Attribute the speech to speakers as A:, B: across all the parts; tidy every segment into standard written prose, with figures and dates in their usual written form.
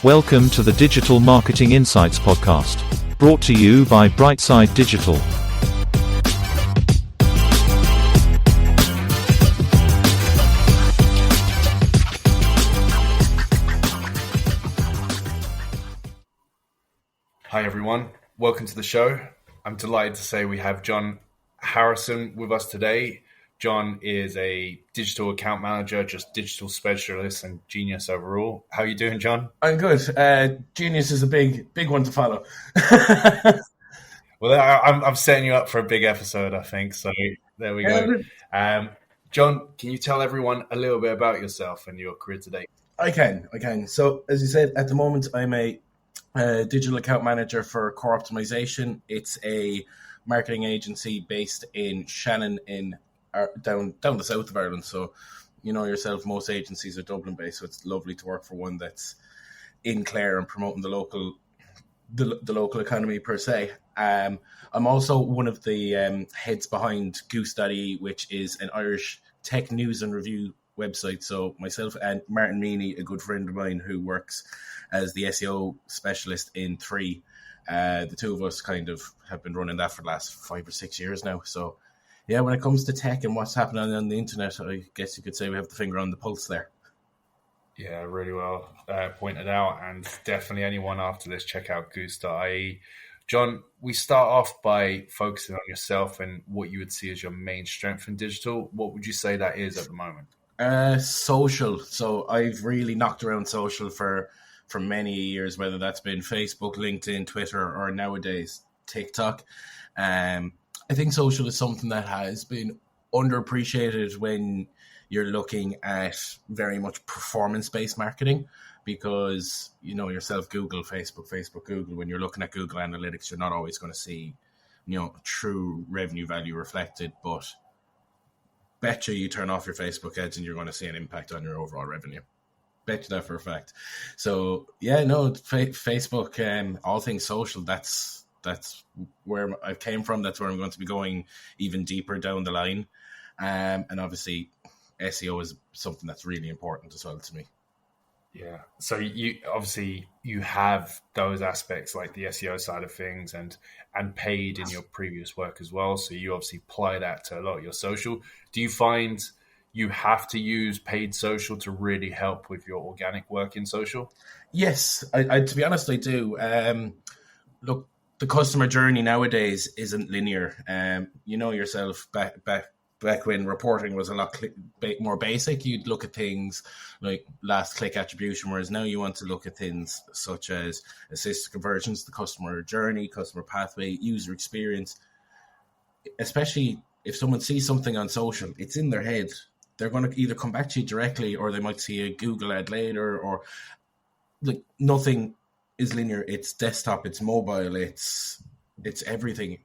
A: Welcome to the Digital Marketing Insights podcast, brought to you by Brightside Digital.
B: Hi everyone, welcome to the show. I'm delighted to say we have John Harrison with us today. John is a digital account manager, just digital specialist and genius overall. How are you doing, John?
C: I'm good. Genius is a big one to follow.
B: Well, I'm setting you up for a big episode, I think. So there we go. John, can you tell everyone a little bit about yourself and your career today?
C: I can. So as you said, at the moment, I'm a digital account manager for Core Optimization. It's a marketing agency based in Shannon in down the south of Ireland. So you know yourself, most agencies are Dublin based, so it's lovely to work for one that's in Clare and promoting the local economy per se. I'm also one of the heads behind Goose.ie, which is an Irish tech news and review website. So myself and Martin Meany, a good friend of mine who works as the SEO specialist in Three, the two of us kind of have been running that for the last 5 or 6 years now. So yeah, when it comes to tech and what's happening on the internet, I guess you could say we have the finger on the pulse there.
B: Yeah, really well pointed out, and definitely anyone after this, check out Goose.ie. John, we start off by focusing on yourself and what you would see as your main strength in digital. What would you say that is at the moment?
C: Social. So I've really knocked around social for many years, whether that's been Facebook, LinkedIn, Twitter, or nowadays TikTok. I think social is something that has been underappreciated when you're looking at very much performance-based marketing, because you know yourself, Google, Facebook, Google, when you're looking at Google Analytics, you're not always going to see, you know, true revenue value reflected, but betcha you turn off your Facebook ads and you're going to see an impact on your overall revenue. Bet you that for a fact. So yeah, no, Facebook, all things social, that's where I came from. That's where I'm going to be going even deeper down the line. And obviously SEO is something that's really important as well to me.
B: Yeah. So you have those aspects like the SEO side of things and paid in your previous work as well. So you obviously apply that to a lot of your social. Do you find you have to use paid social to really help with your organic work in social?
C: Yes, I to be honest, I do. Look, the customer journey nowadays isn't linear. You know yourself, back when reporting was a lot more basic, you'd look at things like last click attribution, whereas now you want to look at things such as assisted conversions, the customer journey, customer pathway, user experience. Especially if someone sees something on social, it's in their head. They're going to either come back to you directly, or they might see a Google ad later, or like nothing is linear. It's desktop, it's mobile, it's everything.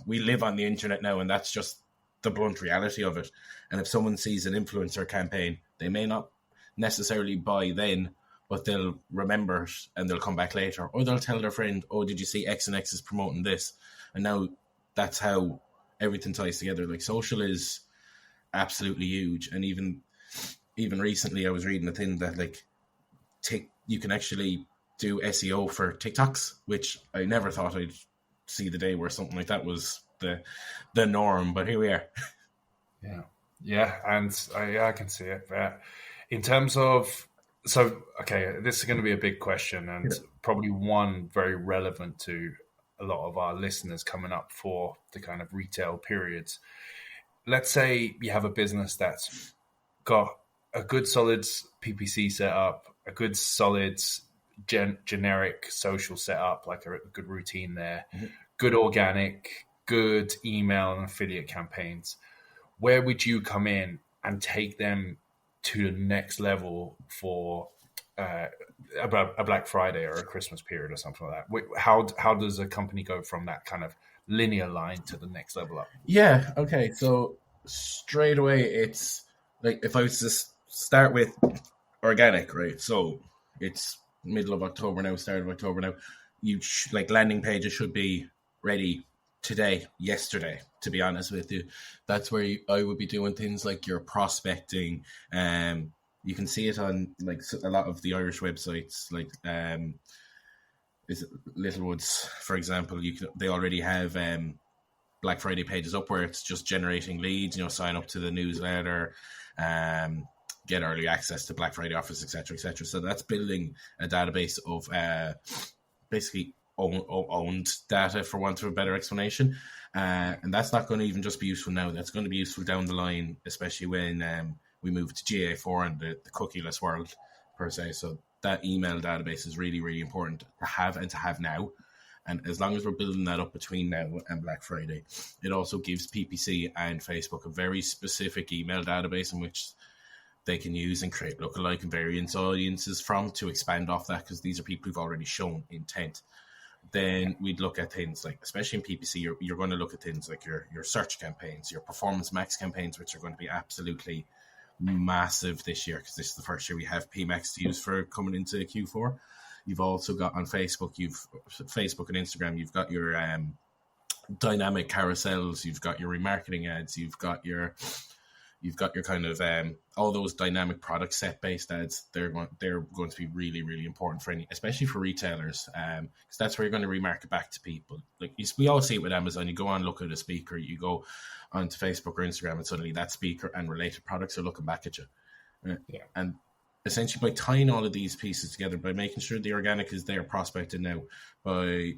C: We live on the internet now, and that's just the blunt reality of it. And if someone sees an influencer campaign, they may not necessarily buy then, but they'll remember it and they'll come back later, or they'll tell their friend, oh, did you see X and X is promoting this? And now that's how everything ties together. Like social is absolutely huge. And even recently I was reading a thing that like you can actually do SEO for TikToks, which I never thought I'd see the day where something like that was the norm, but here we are.
B: Yeah, and I can see it. But in terms of, this is going to be a big question, and probably one very relevant to a lot of our listeners coming up for the kind of retail periods. Let's say you have a business that's got a good solid PPC setup, a good solid generic social setup, like a good routine there, good organic, good email and affiliate campaigns. Where would you come in and take them to the next level for a Black Friday or a Christmas period or something like that? How does a company go from that kind of linear line to the next level up?
C: Yeah, okay. So straight away, it's like if I was to start with organic, right? So it's middle of October now, start of October now. Landing pages should be ready today, yesterday, to be honest with you. That's where I would be doing things like your prospecting, You can see it on like a lot of the Irish websites, like is it Littlewoods, for example. They already have Black Friday pages up where it's just generating leads. Sign up to the newsletter, get early access to Black Friday offers, etc., etc. So that's building a database of basically owned data, for want of a better explanation. And that's not going to even just be useful now. That's going to be useful down the line, especially when we move to GA4 and the cookieless world, per se. So that email database is really, really important to have and to have now. And as long as we're building that up between now and Black Friday, it also gives PPC and Facebook a very specific email database in which they can use and create lookalike and variance audiences from to expand off that, because these are people who've already shown intent. Then we'd look at things like, especially in PPC, you're going to look at things like your search campaigns, your Performance Max campaigns, which are going to be absolutely massive this year, because this is the first year we have PMax to use for coming into Q4. You've also got on Facebook, Facebook and Instagram, you've got your dynamic carousels, you've got your remarketing ads, you've got your kind of all those dynamic product set based ads. They're going to be really, really important for especially for retailers, because that's where you're going to remarket back to people. Like we all see it with Amazon. You go on, look at a speaker, you go onto Facebook or Instagram, and suddenly that speaker and related products are looking back at you. And essentially, by tying all of these pieces together, by making sure the organic is there prospected now, by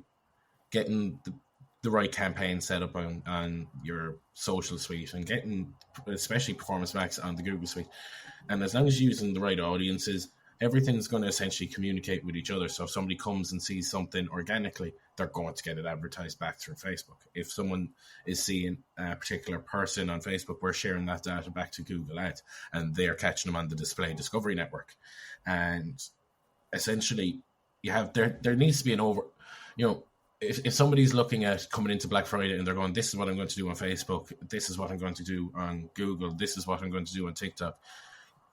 C: getting the right campaign set up on your social suite, and getting especially Performance Max on the Google suite, and as long as you're using the right audiences, everything's going to essentially communicate with each other. So if somebody comes and sees something organically, they're going to get it advertised back through Facebook. If someone is seeing a particular person on Facebook, we're sharing that data back to Google Ads, and they're catching them on the display discovery network. And essentially, you have there needs to be an if somebody's looking at coming into Black Friday and they're going, this is what I'm going to do on Facebook, this is what I'm going to do on Google, this is what I'm going to do on TikTok,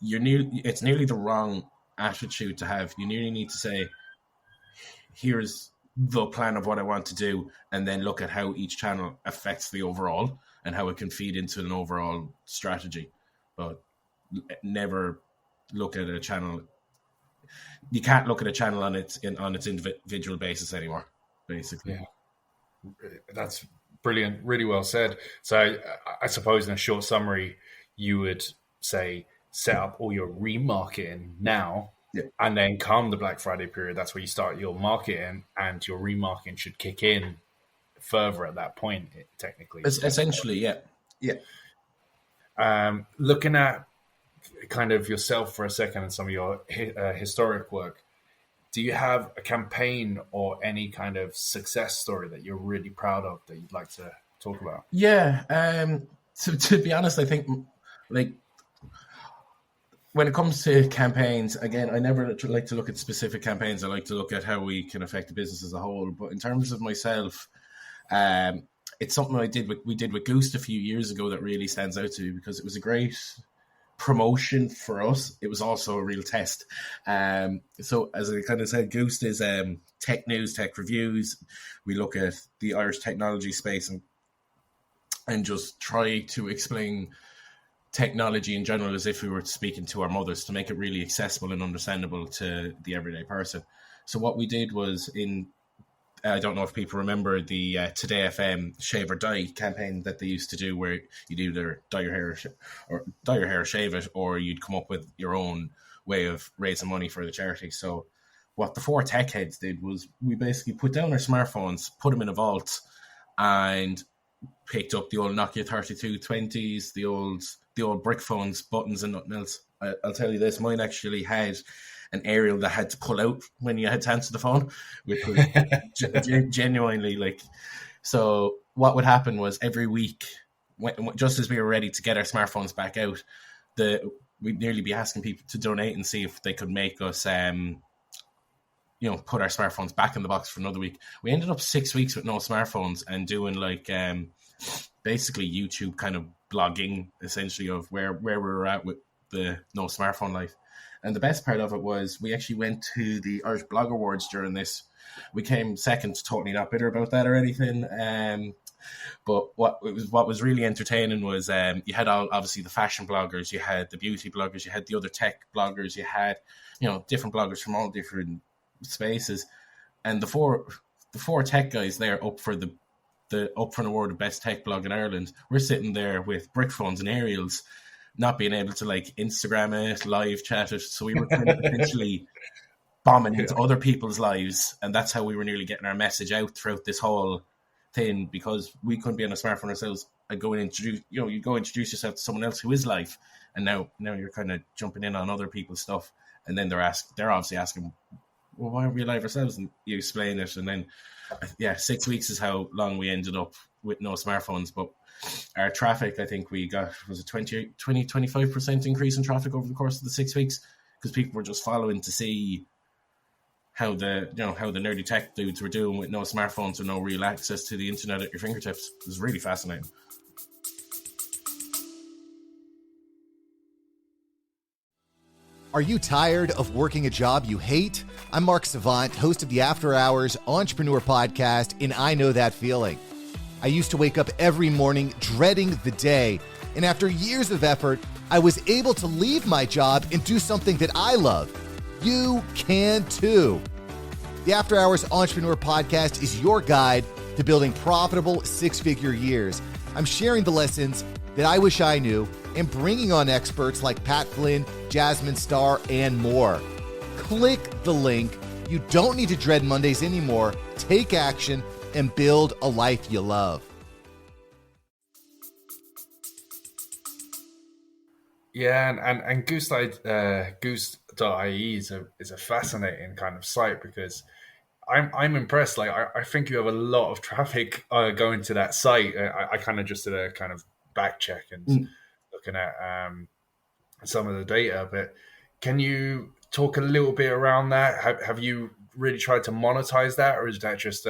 C: it's nearly the wrong attitude to have. You nearly need to say, here's the plan of what I want to do, and then look at how each channel affects the overall and how it can feed into an overall strategy. But never look at a channel. You can't look at a channel on its individual basis anymore, basically.
B: Yeah, that's brilliant. Really well said. So I suppose in a short summary, you would say set up all your remarketing now.
C: Yeah.
B: And then come the Black Friday period, that's where you start your marketing, and your remarketing should kick in further at that point, technically.
C: Essentially, yeah.
B: Looking at kind of yourself for a second and some of your historic work, do you have a campaign or any kind of success story that you're really proud of that you'd like to talk about?
C: Yeah. So to be honest, I think when it comes to campaigns, again, I never like to look at specific campaigns. I like to look at how we can affect the business as a whole. But in terms of myself, it's something we did with Goost a few years ago that really stands out to me, because it was a great promotion for us. It was also a real test. So as I kind of said, Goost is tech news, tech reviews. We look at the Irish technology space and just try to explain technology in general as if we were speaking to our mothers, to make it really accessible and understandable to the everyday person. So what we did was, I don't know if people remember the Today FM Shave or Die campaign that they used to do, where you'd either dye your hair or shave it, or you'd come up with your own way of raising money for the charity. So what the four tech heads did was, we basically put down our smartphones, put them in a vault, and picked up the old Nokia 3220s, the old brick phones, buttons and nothing else. I'll tell you this, mine actually had an aerial that had to pull out when you had to answer the phone, which was genuinely so what would happen was, every week, just as we were ready to get our smartphones back out, we'd nearly be asking people to donate and see if they could make us put our smartphones back in the box for another week. We ended up 6 weeks with no smartphones, and doing basically YouTube kind of blogging, essentially, of where we were at with the no smartphone life. And the best part of it was we actually went to the Irish Blog Awards during this. We came second, totally not bitter about that or anything. But what was really entertaining was you had obviously the fashion bloggers, you had the beauty bloggers, you had the other tech bloggers, you had different bloggers from all different spaces, and the four tech guys there up for the up for an award of best tech blog in Ireland. We're sitting there with brick phones and aerials, not being able to like Instagram it, live chat it, so we were kind of essentially bombing into other people's lives, and that's how we were nearly getting our message out throughout this whole thing, because we couldn't be on a smartphone ourselves and go and introduce yourself to someone else who is live, and now you're kind of jumping in on other people's stuff, and then they're obviously asking, well, why aren't we live ourselves? And you explain it, and then 6 weeks is how long we ended up with no smartphones. But our traffic, I think we got, was a 25% increase in traffic over the course of the 6 weeks, because people were just following to see how the nerdy tech dudes were doing with no smartphones or no real access to the internet at your fingertips. It was really fascinating.
D: Are you tired of working a job you hate? I'm Mark Savant, host of the After Hours Entrepreneur Podcast, and I know that feeling. I used to wake up every morning dreading the day, and after years of effort, I was able to leave my job and do something that I love. You can too. The After Hours Entrepreneur Podcast is your guide to building profitable six-figure years. I'm sharing the lessons that I wish I knew and bringing on experts like Pat Flynn, Jasmine Star, and more. Click the link. You don't need to dread Mondays anymore. Take action and build a life you love.
B: Yeah, and Goose.ie is a fascinating kind of site, because I'm impressed. Like I think you have a lot of traffic going to that site. I kind of just did a kind of back check and looking at some of the data. But can you talk a little bit around that? Have you really tried to monetize that, or is that just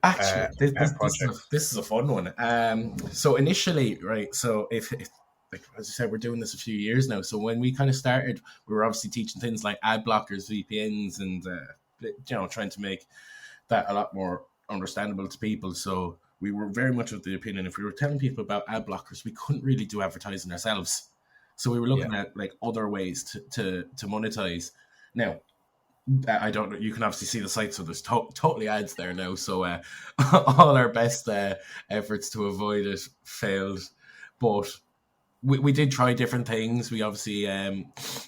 C: Actually, this is a fun one. So initially, right, so if like, as I said, we're doing this a few years now. So when we kind of started, we were obviously teaching things like ad blockers, VPNs, and trying to make that a lot more understandable to people. So we were very much of the opinion, if we were telling people about ad blockers, we couldn't really do advertising ourselves. So we were looking at like other ways to monetize. Now, I don't know. You can obviously see the site, so there's totally ads there now. So all our best efforts to avoid it failed, but we did try different things. We obviously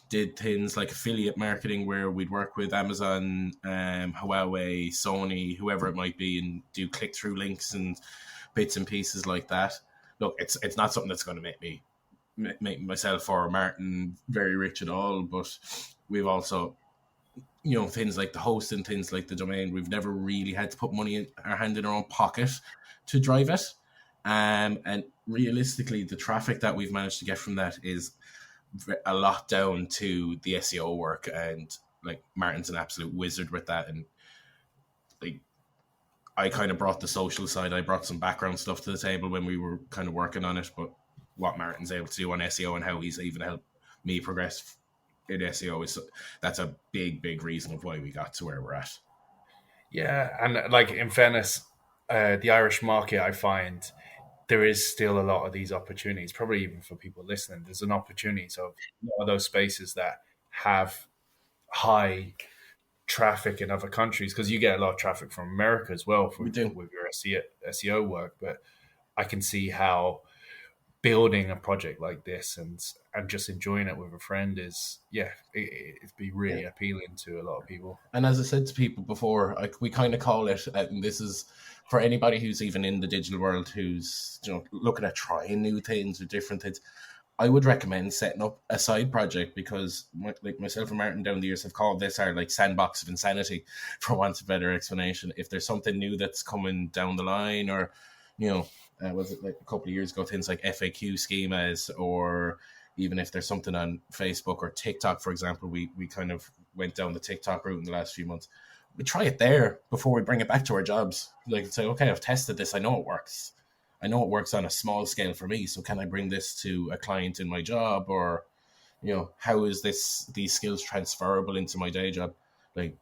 C: did things like affiliate marketing, where we'd work with Amazon, Huawei, Sony, whoever it might be, and do click-through links and bits and pieces like that. Look, it's not something that's going to make myself or Martin very rich at all, but we've also, things like the hosting, things like the domain, we've never really had to put money in our hand in our own pocket to drive it. And realistically, the traffic that we've managed to get from that is a lot down to the SEO work. And like, Martin's an absolute wizard with that. And like, I kind of brought the social side. I brought some background stuff to the table when we were kind of working on it. But what Martin's able to do on SEO and how he's even helped me progress in SEO that's a big reason of why we got to where we're at.
B: Yeah, and like, in fairness, the Irish market, I find there is still a lot of these opportunities, probably even for people listening. There's an opportunity. So one of those spaces that have high traffic in other countries, because you get a lot of traffic from America as well with your SEO work. But I can see how building a project like this and just enjoying it with a friend is, it'd be really appealing to a lot of people. And
C: as I said to people before, we kind of call it, and this is for anybody who's even in the digital world, who's looking at trying new things or different things, I would recommend setting up a side project, because like myself and Martin down the years have called this our like sandbox of insanity, for want of a better explanation. If there's something new that's coming down the line, or was it like a couple of years ago, things like FAQ schemas, or even if there's something on Facebook or TikTok, for example, we kind of went down the TikTok route in the last few months. We try it there before we bring it back to our jobs. Like, say, okay, I've tested this. I know it works. I know it works on a small scale for me. So can I bring this to a client in my job, or, how is these skills transferable into my day job? Like,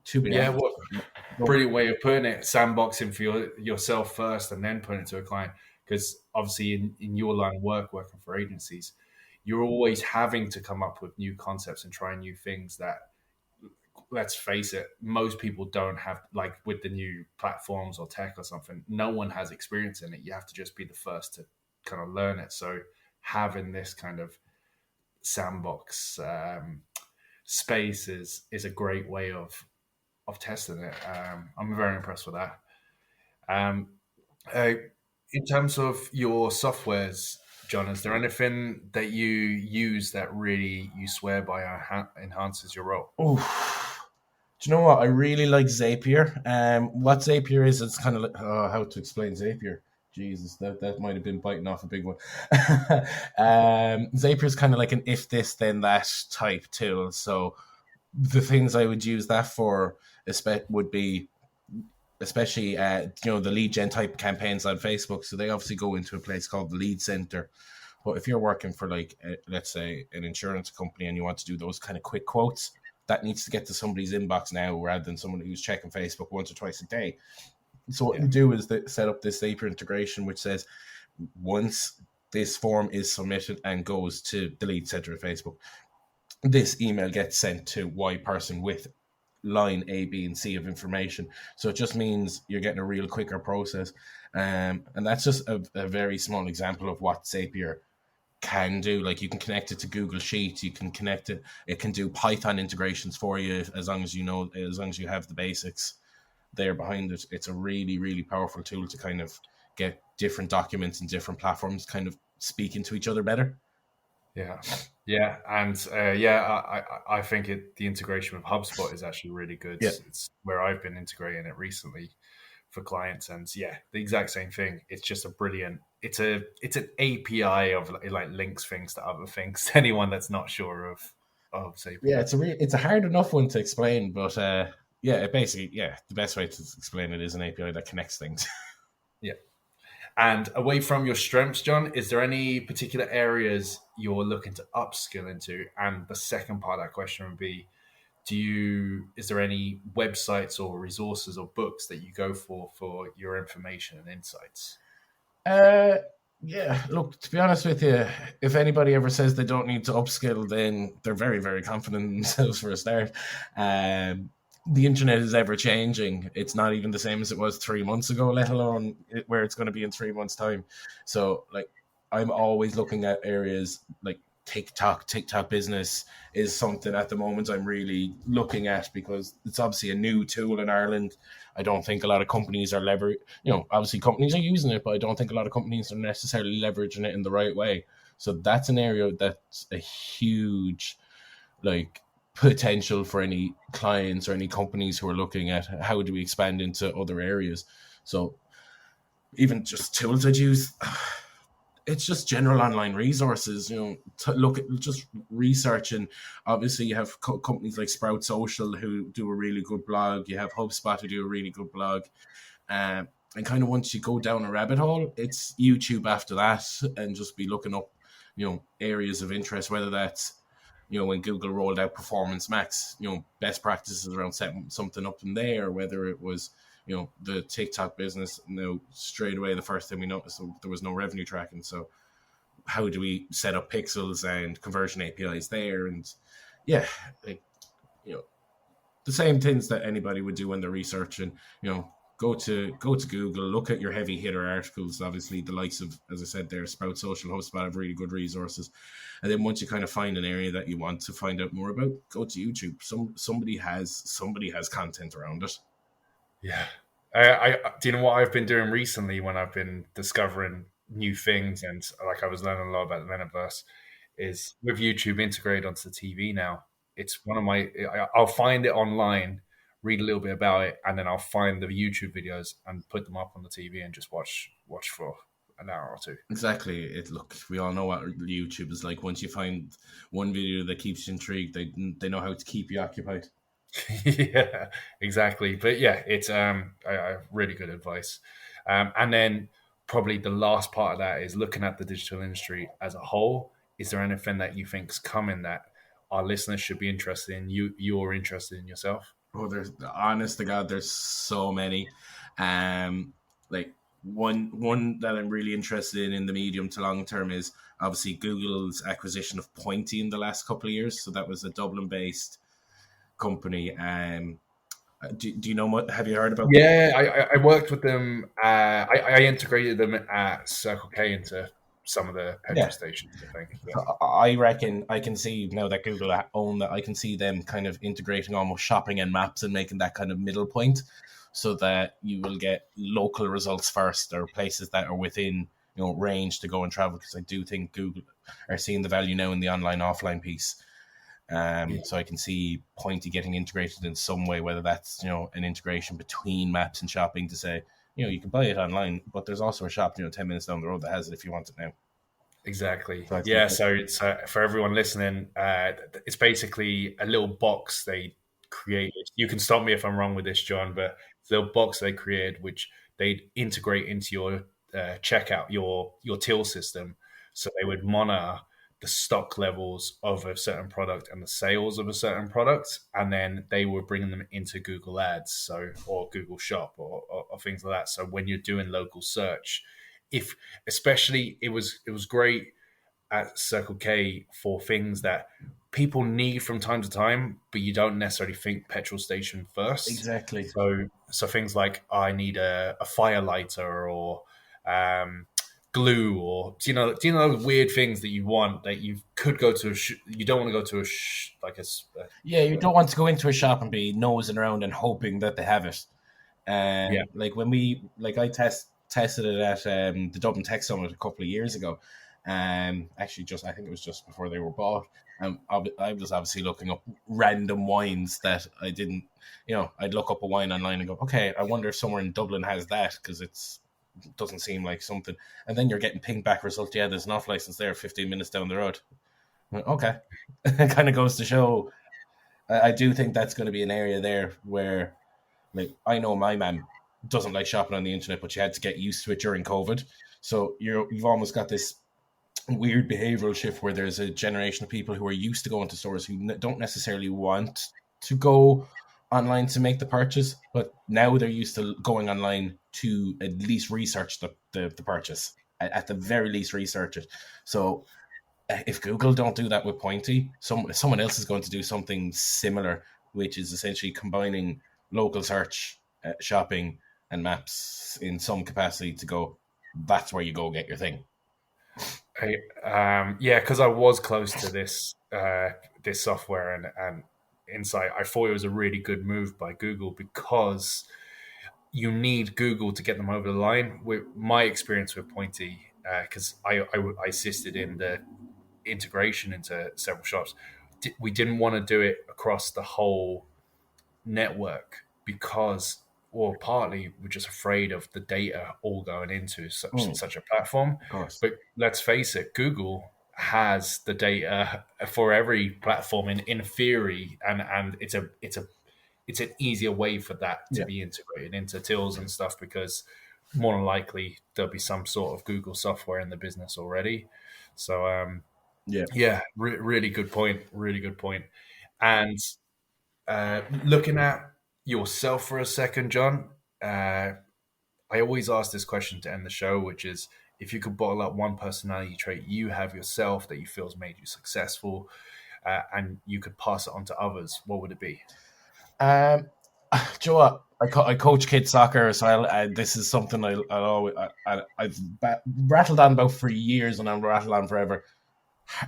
C: to be
B: Yeah,
C: honest,
B: brilliant way of putting it. Sandboxing for yourself first and then putting it to a client. Because obviously, in your line of work, working for agencies, you're always having to come up with new concepts and try new things that, let's face it, most people don't have, like with the new platforms or tech or something, no one has experience in it. You have to just be the first to kind of learn it. So having this kind of sandbox space is a great way of testing it. I'm very impressed with that. Um, uh, in terms of your softwares, John, is there anything that you use that really you swear by enhances your role?
C: oh, do you know what? I really like Zapier. What Zapier is, it's kind of like, how to explain Zapier. Jesus, that might have been biting off a big one. Zapier is kind of like an if this then that type tool. So the things I would use that for would be especially the lead gen type campaigns on Facebook. So they obviously go into a place called the Lead Center. But if you're working for like let's say an insurance company and you want to do those kind of quick quotes, that needs to get to somebody's inbox now rather than someone who's checking Facebook once or twice a day. So what you do is set up this Zapier integration, which says once this form is submitted and goes to the Lead Center of Facebook, this email gets sent to Y person with line A, B, and C of information. So it just means you're getting a real quicker process. And that's just a very small example of what Zapier can do. Like, you can connect it to Google Sheets, you can connect it can do Python integrations for you as long as you have the basics there behind it. It's a really, really powerful tool to kind of get different documents and different platforms kind of speaking to each other better.
B: Yeah, and I think the integration with HubSpot is actually really good.
C: Yeah.
B: It's where I've been integrating it recently for clients, and the exact same thing. It's just it's an API of like links things to other things. To anyone that's not sure of Zapier.
C: Yeah, it's a hard enough one to explain, but the best way to explain it is an API that connects things.
B: Yeah. And away from your strengths, John, is there any particular areas you're looking to upskill into? And the second part of that question would be, is there any websites or resources or books that you go for your information and insights?
C: Yeah, look, to be honest with you, if anybody ever says they don't need to upskill, then they're very, very confident in themselves for a start. The internet is ever changing. It's not even the same as it was 3 months ago, let alone where it's going to be in 3 months' time. So, like, I'm always looking at areas like TikTok Business is something at the moment I'm really looking at, because it's obviously a new tool in Ireland. I don't think a lot of companies are obviously companies are using it, but I don't think a lot of companies are necessarily leveraging it in the right way. So that's an area that's a huge, potential for any clients or any companies who are looking at how do we expand into other areas. So even just tools I'd use, it's just general online resources, to look at just researching. Obviously you have companies like Sprout Social who do a really good blog. You have HubSpot who do a really good blog. And kind of once you go down a rabbit hole, it's YouTube after that, and just be looking up, areas of interest, whether that's, when Google rolled out Performance Max, best practices around setting something up in there, whether it was, the TikTok business. Straight away, the first thing we noticed, there was no revenue tracking. So how do we set up pixels and conversion APIs there? And the same things that anybody would do when they're researching, go to Google, look at your heavy hitter articles. Obviously, the likes of, as I said there, Sprout Social, HubSpot have really good resources. And then once you kind of find an area that you want to find out more about, go to YouTube. Somebody has content around it.
B: Yeah. Do you know what I've been doing recently when I've been discovering new things, and I was learning a lot about the metaverse, is with YouTube integrated onto the TV now. It's one of I'll find it online, read a little bit about it, and then I'll find the YouTube videos and put them up on the TV and just watch for an hour or two.
C: Exactly. We all know what YouTube is like. Once you find one video that keeps you intrigued, they know how to keep you occupied.
B: Yeah, exactly. But yeah, it's really good advice. And then probably the last part of that is looking at the digital industry as a whole. is there anything that you think's coming that our listeners should be interested in? You're interested in yourself?
C: Oh, there's, honest to God, there's so many. Like one that I'm really interested in the medium to long term is obviously Google's acquisition of Pointy in the last couple of years. So that was a Dublin-based company. Do you know what? Have you heard about?
B: Yeah, I worked with them. I integrated them at Circle K into some of the petrol stations, I think. Yeah.
C: I reckon I can see now that Google own that. I can see them kind of integrating almost shopping and maps and making that kind of middle point, so that you will get local results first, or places that are within range to go and travel. Because I do think Google are seeing the value now in the online offline piece. So I can see Pointy getting integrated in some way, whether that's an integration between maps and shopping to say you can buy it online, but there's also a shop 10 minutes down the road that has it if you want it now.
B: Exactly. So it's for everyone listening, it's basically a little box they created. You can stop me if I'm wrong with this, John, but it's a little box they created which they'd integrate into your checkout, your till system, so they would monitor the stock levels of a certain product and the sales of a certain product, and then they were bringing them into Google Ads, or Google Shop, or things like that. So when you're doing local search, especially it was great at Circle K for things that people need from time to time, but you don't necessarily think petrol station first.
C: Exactly.
B: So things like I need a fire lighter, or glue, or do you know those weird things that you want that you could go to you don't want to go to
C: you don't want to go into a shop and be nosing around and hoping that they have it. Like when I tested it at the Dublin Tech Summit a couple of years ago. Actually, I think it was just before they were bought. I was obviously looking up random wines that I didn't, I'd look up a wine online and go, okay, I wonder if somewhere in Dublin has that, because it doesn't seem like something. And then you're getting pinged back result. Yeah, there's an off license there 15 minutes down the road. Okay. It kind of goes to show. I do think that's going to be an area there where, like, I know my mum doesn't like shopping on the internet, but she had to get used to it during COVID. So you've almost got this weird behavioral shift where there's a generation of people who are used to going to stores who don't necessarily want to go online to make the purchase, but now they're used to going online to at least research the purchase, at the very least research it. So if Google don't do that with Pointy, someone else is going to do something similar, which is essentially combining local search, shopping and maps in some capacity to go, that's where you go get your thing.
B: Because I was close to this software and Insight. I thought it was a really good move by Google, because you need Google to get them over the line. With my experience with Pointy, because I assisted in the integration into several shops, we didn't want to do it across the whole network because, or partly, we're just afraid of the data all going into such a platform. But let's face it, Google has the data for every platform in theory, and it's an easier way for that to be integrated into tills and stuff, because more than likely there'll be some sort of Google software in the business already. So really good point. And looking at yourself for a second, John, I always ask this question to end the show, which is, if you could bottle up one personality trait you have yourself that you feel has made you successful, and you could pass it on to others, what would it be?
C: Do you know what? I coach kids soccer, so this is something I've rattled on about for years, and I'll rattle on forever.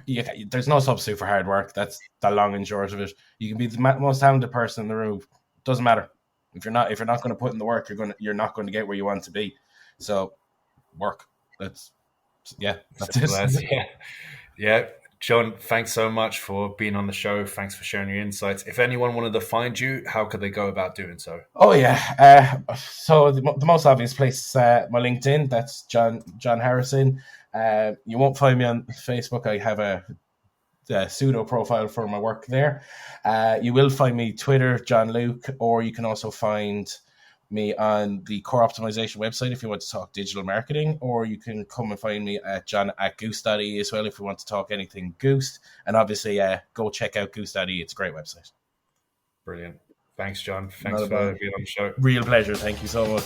C: There's no substitute for hard work. That's the long and short of it. You can be the most talented person in the room. Doesn't matter if you're not going to put in the work, you're not going to get where you want to be. So work. That's it.
B: Yeah. John, thanks so much for being on the show. Thanks for sharing your insights. If anyone wanted to find you, how could they go about doing so?
C: Oh yeah. So the most obvious place is my LinkedIn. That's John Harrison. You won't find me on Facebook. I have a pseudo profile for my work there. You will find me Twitter, John Luke, or you can also find me on the Core Optimization website if you want to talk digital marketing, or you can come and find me at john@goose.ie as well if you want to talk anything Goose. And obviously, go check out goose.ie. It's a great website.
B: Brilliant. Thanks, John. Thanks for being on the show.
C: Real pleasure. Thank you so much.